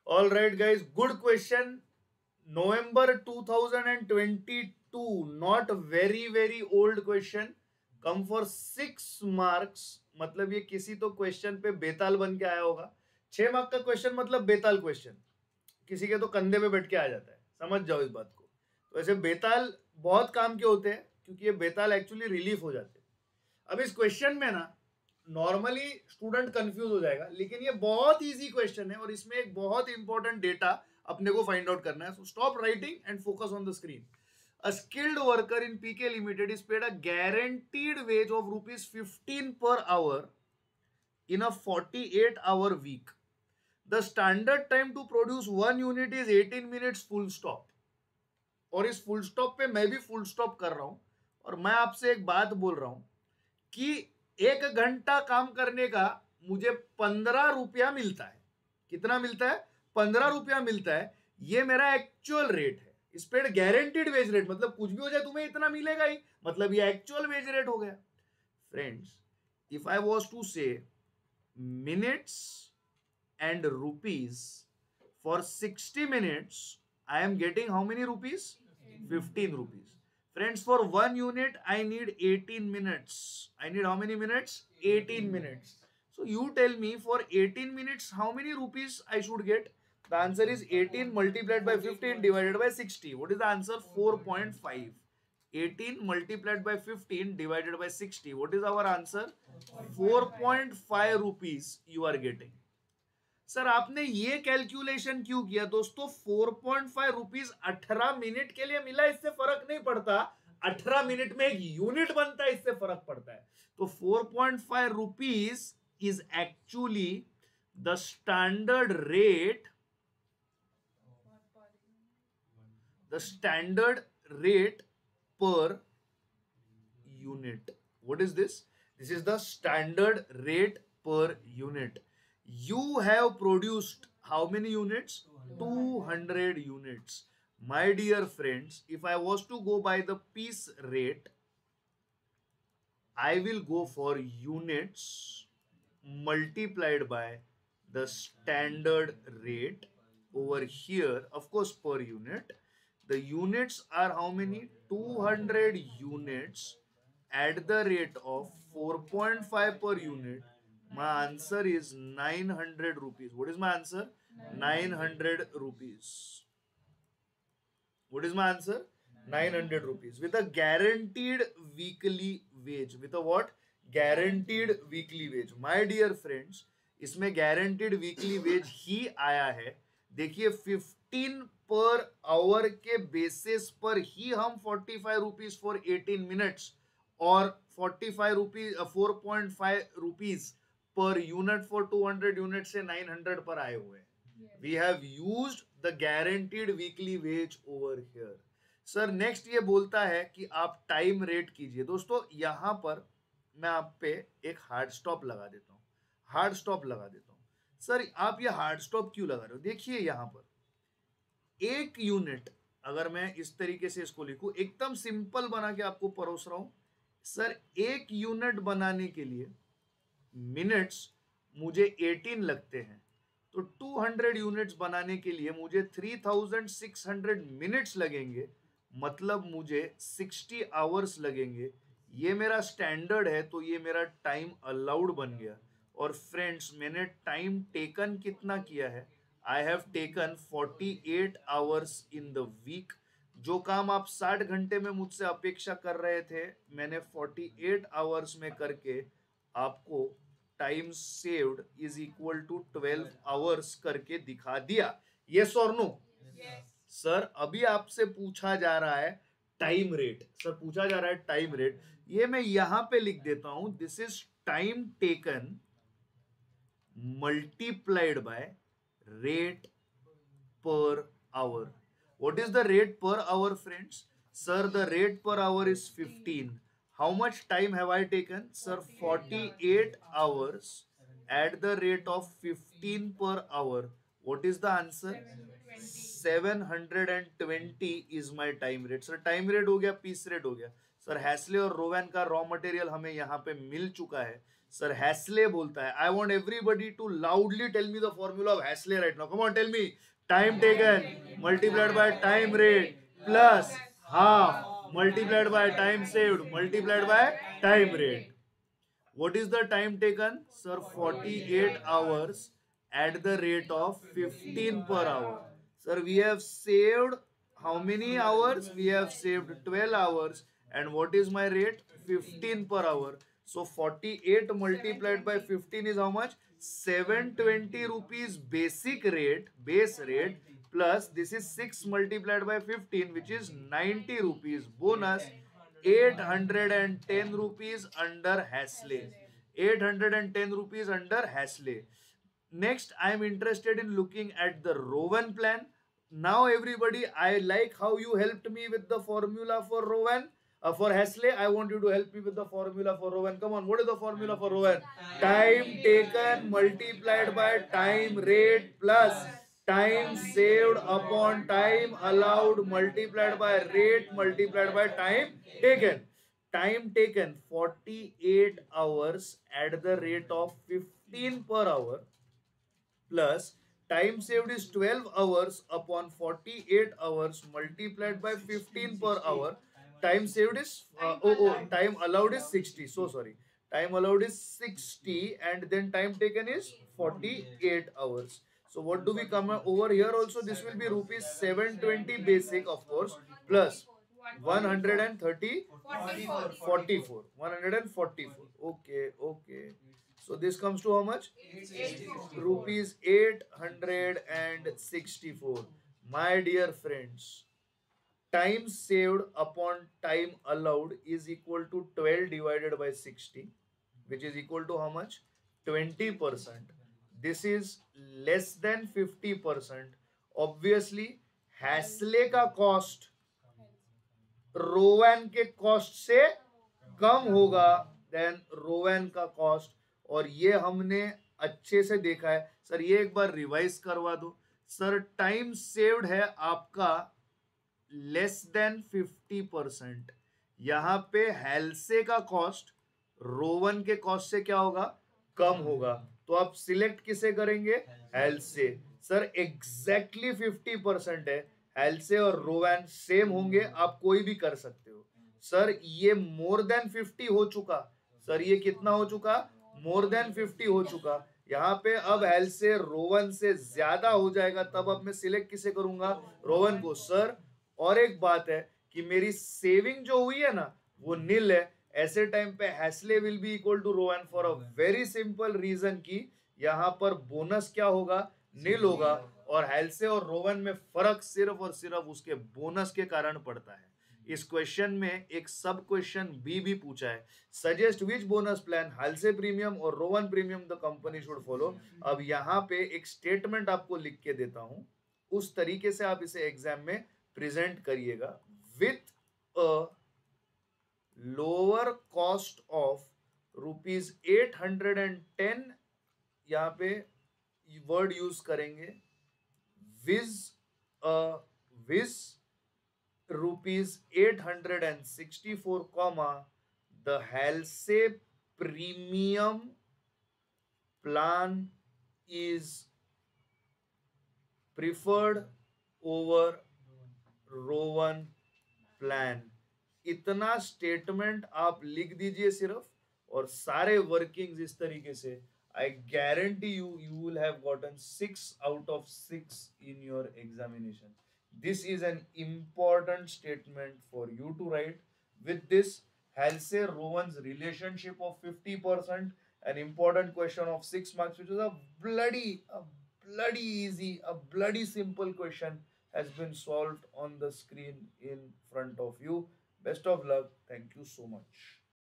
All right, guys. Good question. November 2022. Not very old question. Come for 6 marks. मतलब ये किसी तो question पे बेताल बन के आया होगा. 6 मार्क का क्वेश्चन मतलब बेताल क्वेश्चन. किसी के तो कंधे पे बैठ के आ जाता है. समझ जाओ इस बात को. तो ऐसे बेताल बहुत काम के होते हैं क्योंकि ये बेताल एक्चुअली रिलीफ हो जाते हैं. अब इस क्वेश्चन में ना नॉर्मली स्टूडेंट कंफ्यूज हो जाएगा, लेकिन ये बहुत इजी क्वेश्चन है और इसमें एक बहुत इंपॉर्टेंट डेटा अपने को फाइंड आउट करना है. So stop writing and focus on the screen. A skilled worker in PK Limited is paid a guaranteed wage of rupees 15 per hour in a 48-hour week. The standard time to produce one unit is 18 minutes full stop. और इस full stop पे मैं भी full stop कर रहा हूं और मैं आपसे एक बात बोल रहा हूं कि 1 घंटा काम करने का मुझे 15 रुपया मिलता है. कितना मिलता है? 15 रुपया मिलता है. ये मेरा एक्चुअल रेट है. इस पे गारंटीड वेज रेट मतलब कुछ भी हो जाए तुम्हें इतना मिलेगा ही, मतलब ये एक्चुअल वेज रेट हो गया. Friends, if I was to say minutes and rupees for 60 minutes, I am getting how many rupees? 15 rupees. Friends, for 1 unit, I need 18 minutes. I need how many minutes? 18 minutes. So you tell me for 18 minutes, how many rupees I should get? The answer is 18 multiplied by 15 divided by 60. What is the answer? 4.5. 18 multiplied by 15 divided by 60. What is our answer? 4.5 rupees you are getting. Sir आपने ये calculation क्यों किया? दोस्तों 4.5 rupees 18 minute के लिए मिला, इससे फर्क नहीं पड़ता. 18 मिनट में एक यूनिट बनता है, इससे फर्क पड़ता है. तो 4.5 rupees is actually the standard rate, per unit. What is this? This is the standard rate per unit. You have produced how many units? 200 units. My dear friends, if I was to go by the piece rate, I will go for units multiplied by the standard rate over here, of course per unit. The units are how many? 200 units at the rate of 4.5 per unit. My answer is 900 rupees. What is my answer? 900 rupees. What is my answer? 900 rupees. With a guaranteed weekly wage. With a what? Guaranteed weekly wage. My dear friends, इसमें guaranteed weekly wage ही आया है. देखिए 15 per hour के basis पर ही हम 45 rupees for 18 minutes और 45 rupees 4.5 rupees per unit for 200 units से 900 पर आए हुए हैं. We have used the guaranteed weekly wage over here. Sir next ये बोलता है कि आप टाइम रेट कीजिए. दोस्तों यहां पर मैं आप पे एक हार्ड स्टॉप लगा देता हूं. हार्ड स्टॉप लगा देता हूं. सर आप ये हार्ड स्टॉप क्यों लगा रहे हो? देखिए यहां पर एक यूनिट, अगर मैं इस तरीके से इसको लिखूं, एकदम सिंपल बना के आपको परोस रहा हूं. सर एक यूनिट बनाने के लिए मिनट्स मुझे 18 लगते हैं, तो 200 यूनिट्स बनाने के लिए मुझे 3600 मिनट्स लगेंगे, मतलब मुझे 60 आवर्स लगेंगे. ये मेरा स्टैंडर्ड है, तो ये मेरा टाइम अलाउड बन गया. और फ्रेंड्स मैंने टाइम टेकन कितना किया है? I have taken 48 hours in the week. जो काम आप 60 घंटे में मुझसे अपेक्षा कर रहे थे, मैंने 48 आवर्स में करके आपको time saved is equal to 12 hours करके दिखा दिया. यस और नो? सर अभी आपसे पूछा जा रहा है टाइम रेट. सर पूछा जा रहा है टाइम रेट. ये मैं यहां पे लिख देता हूं. This is time taken multiplied by rate per hour. What is the rate per hour friends? Sir the rate per hour is 15. How much time have I taken? Sir, 48 hours at the rate of 15 per hour. What is the answer? 720 is my time rate. Sir, time rate हो गया, piece rate हो गया. Sir, हैस्ले और रोवैन का raw material हमें यहाँ पे मिल चुका है. सर हैसले बोलता है. I want everybody to loudly tell me the formula of Hasley right now. Come on, tell me. Time taken multiplied by time rate plus half multiplied by time saved multiplied by time rate. What is the time taken? Sir, 48 hours at the rate of 15 per hour. Sir, we have saved how many hours? We have saved 12 hours. And what is my rate? 15 per hour. So 48 multiplied by 15 is how much? 720 rupees basic rate, base rate, plus this is 6 multiplied by 15, which is 90 rupees bonus. 810 rupees under Hasley. 810 rupees under Hasley. Next, I am interested in looking at the Rowan plan. Now, everybody, I like how you helped me with the formula for Rowan. For Hasley, I want you to help me with the formula for Rowan. Come on, what is the formula for Rowan? Time taken multiplied by time rate plus time saved upon time allowed multiplied by rate multiplied by time taken. Time taken 48 hours at the rate of 15 per hour plus time saved is 12 hours upon 48 hours multiplied by 15 per hour. Time saved is time allowed is 60. So sorry. Time allowed is 60 and then time taken is 48 hours. So what do we come over here also? This will be rupees 720 basic, of course, plus 130 44. 144. Okay, okay. So this comes to how much? Rupees 864. My dear friends, time saved upon time allowed is equal to 12 divided by 60, which is equal to how much? 20%. This is less than 50%. Obviously, Hasley का cost Rowan के cost से कम होगा then Rowan का cost. और ये हमने अच्छे से देखा है. सर ये एक बार रिवाइज करवा दो. सर टाइम सेव्ड है आपका लेस देन 50%. यहां पे हेल्से का कॉस्ट रोवन के कॉस्ट से क्या होगा? कम होगा. तो आप सिलेक्ट किसे करेंगे? हेल्से. सर एग्जैक्टली 50% है. हेल्से और रोवन सेम होंगे, आप कोई भी कर सकते हो. सर ये मोर देन 50 हो चुका. सर ये कितना हो चुका? मोर देन 50 हो चुका. यहाँ पे अब हेल्से रोवन से ज्यादा हो जाएगा, तब अब मैं सिलेक्ट किसे करूंगा? रोवन को. सर और एक बात है कि मेरी सेविंग जो हुई है ना वो नील है. ऐसे टाइम पे हैस्ले will be equal to Rowan for a very simple reason कि यहाँ पर बोनस क्या होगा? नील होगा. और हेल्से और रोवन में फर्क सिर्फ और सिर्फ उसके बोनस के कारण पड़ता है. इस क्वेश्चन में एक सब क्वेश्चन बी भी पूछा है. Suggest which bonus plan Halsey premium और Rowan premium the company should follow. अब यहाँ पे एक स्टेटमेंट आपको लिख के देता हूं, उस तरीके से आप इसे एग्जाम में प्रेजेंट करिएगा. With a lower cost of rupees 810, यहाँ पे वर्ड यूज करेंगे Vij Vij rupees 864 comma the Halsey premium plan is preferred over Rowan plan. इतना स्टेटमेंट आप लिख दीजिए सिर्फ, और सारे वर्किंग्स इस तरीके से. I guarantee you, you will have gotten 6 out of 6 in your examination. This is an important statement for you to write. With this, Halsey Rowan's relationship of 50%, an important question of 6 marks, which was a bloody easy, a bloody simple question, has been solved on the screen in front of you. Best of luck. Thank you so much.